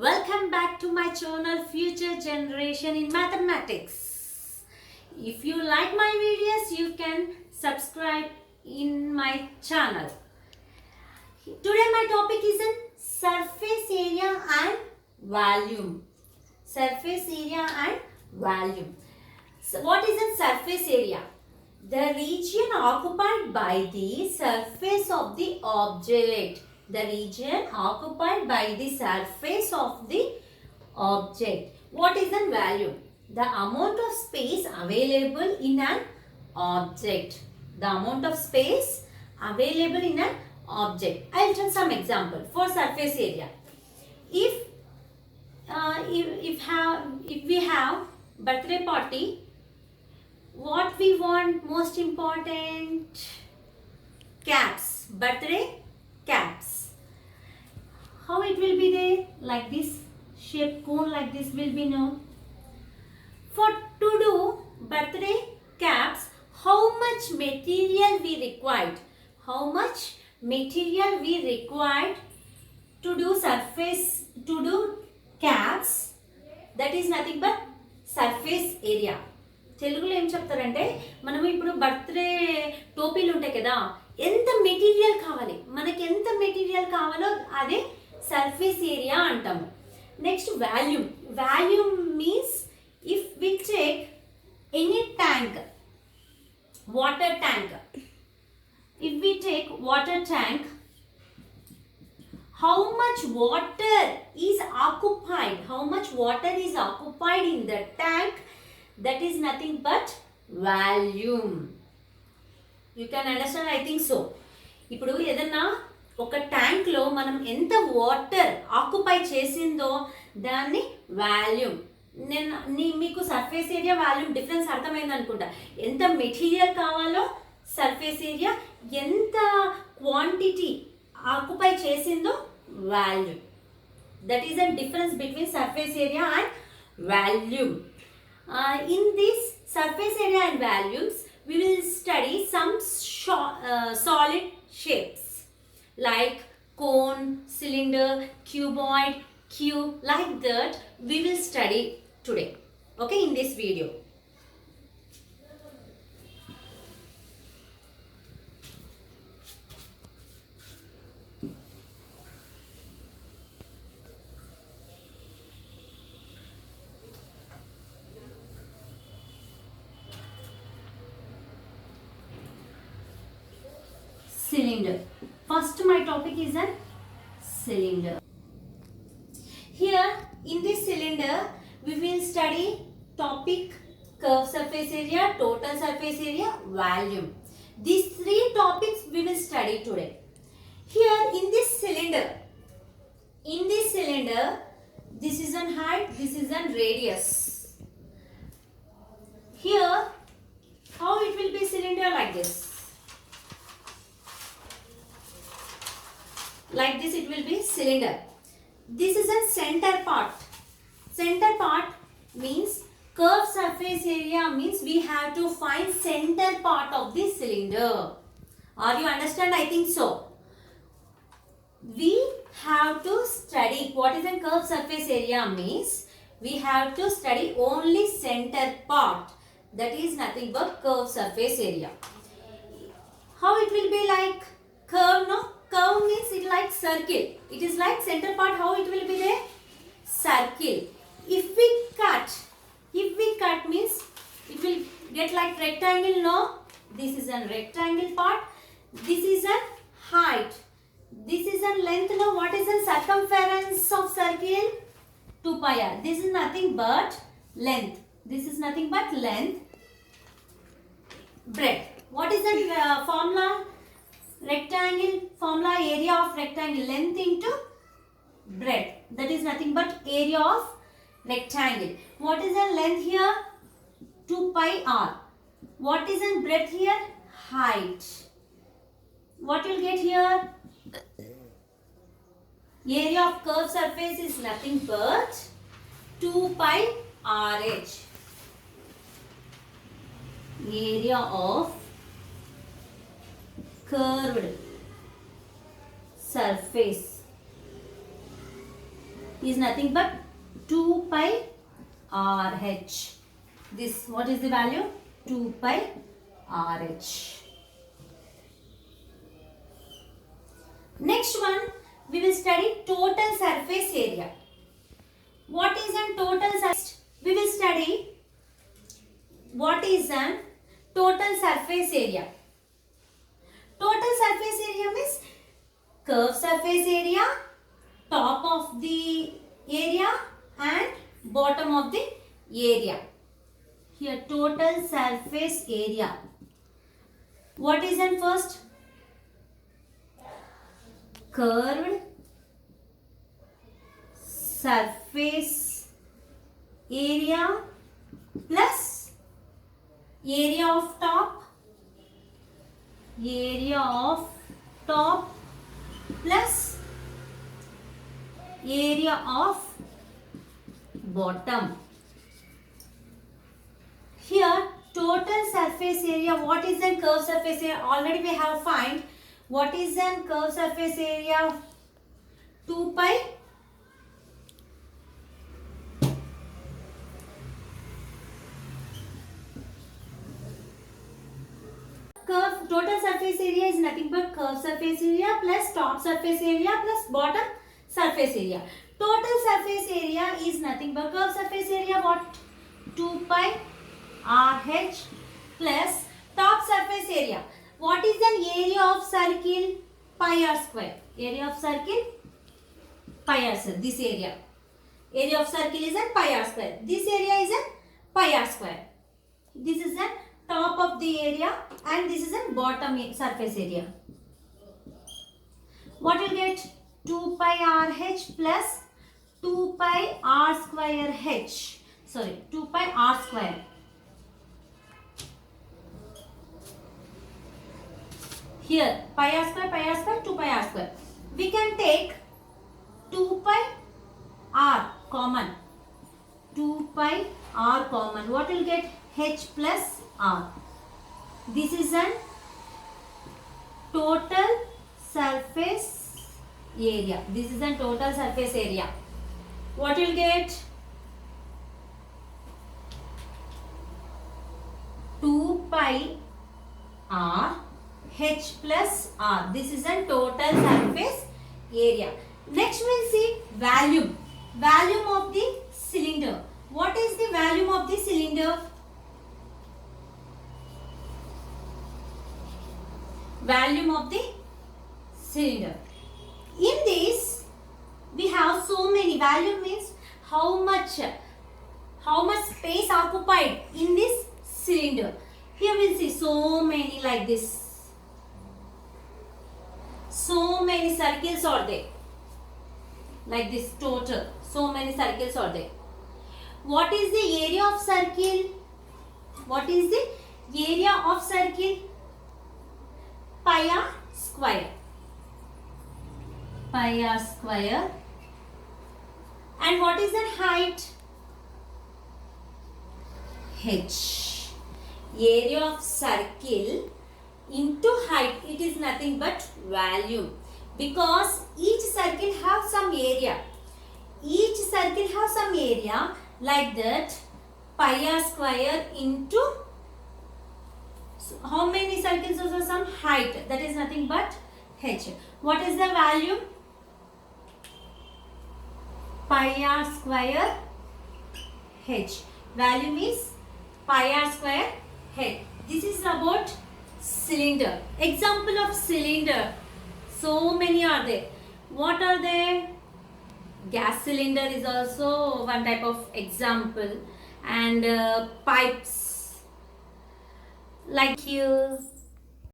Welcome back to my channel Future Generation in Mathematics. If you like my videos, you can subscribe in my channel. Today my topic is in surface area and volume. Surface area and volume. So what is in surface area? The region occupied by the surface of the object. The region occupied by the surface of the object. What is the value? The amount of space available in an object. The amount of space available in an object. I will tell some example for surface area. If we have birthday party, what we want most important? Caps. Birthday caps. How it will be there? Like this shape cone, like this will be known. For to do birthday caps, how much material we required? How much material we required to do surface, to do caps? That is nothing but surface area. తెలుగులో ఏం చెప్తారంటే మనం ఇప్పుడు birthday టోపీలు ఉంటాయి కదా, ఎంత material కావాలి, మనకి ఎంత మెటీరియల్ కావాలో అదే సర్ఫేస్ ఏరియా అంటాము. Next volume. Volume means if we take any tank, water tank, if we take water tank, how much water is occupied, how much water is occupied in the tank? That is nothing but volume. You can understand, I think so. ఇప్పుడు ఏదన్నా ఒక ట్యాంక్లో మనం ఎంత water occupy చేసిందో దాన్ని volume. మీకు surface area volume difference అర్థమైంది అనుకుంటా. ఎంత మెటీరియల్ కావాలో సర్ఫేస్ ఏరియా, ఎంత క్వాంటిటీ ఆక్యుపై చేసిందో volume. That is the difference between surface area and volume. In this surface area and volumes, we will study some solid shapes like cone, cylinder, cuboid, cube, like that we will study today. Okay, in this video. Cylinder. First my topic is a cylinder. Here in this cylinder we will study topic curved surface area, total surface area, volume. These three topics we will study today. Here in this cylinder, this is an height, this is an radius. Here how it will be cylinder like this. Like this it will be cylinder. This is a center part. Center part means curved surface area means we have to find center part of this cylinder. Are you understand? I think so. We have to study what is a curved surface area means we have to study only center part. That is nothing but curved surface area. How it will be like curve, no? Curve means it like circle. It is like center part. How it will be there? Circle. If we cut means it will get like rectangle. No, this is a rectangle part. This is a height. This is a length. No, what is the circumference of circle? 2 pi r. This is nothing but length. This is nothing but length. Breadth. What is the formula? Rectangle formula, area of rectangle, length into breadth. That is nothing but area of rectangle. What is the length here? 2 pi r. What is the breadth here? Height. What you will get here? Area of curved surface is nothing but 2 pi rh. Area of curved surface is nothing but 2 pi RH. This, what is the value? 2 pi RH. Next one, we will study total surface area. What is a total surface? We will study what is a total surface area. Total surface area means curved surface area, top of the area and bottom of the area. Here total surface area. What is in first? Curved surface area plus area of top plus area of bottom. Here total surface area, what is the curved surface area? Already we have find what is the curved surface area? 2 pi curve. Total surface area is nothing but curved surface area plus top surface area plus bottom surface area. Total surface area is nothing but curved surface area. What? 2 pi RH plus top surface area. What is the area of circle? Pi r square. Area of circle? Pi r square. This area. Area of circle is a pi r square. This area is a pi r square. This is the top of the area and this is a bottom surface area. What will get? 2 pi RH plus 2 pi r square h. Sorry, 2 pi r square. Here pi r square, 2 pi r square. We can take 2 pi r common. 2 pi r common. What will get? H plus r. This is an total surface area. This is a total surface area. What will get? 2 pi r h plus r. This is a total surface area. Next we will see volume. Volume of the cylinder. What is the volume of the cylinder? Volume of the cylinder. In this we have so many. Volume means how much space occupied in this cylinder. Here we will see so many like this. So many circles are there. Like this total. So many circles are there. What is the area of circle? What is the area of circle? Pi r square. Pi r square. And what is the height? H. Area of circle into height. It is nothing but volume. Because each circle have some area. Each circle have some area. Like that, pi r square into how many circles also some height. That is nothing but h. What is the value? Pi r square h. Value is pi r square h. This is about cylinder. Example of cylinder. So many are there. What are they? Gas cylinder is also one type of example, and pipes like here.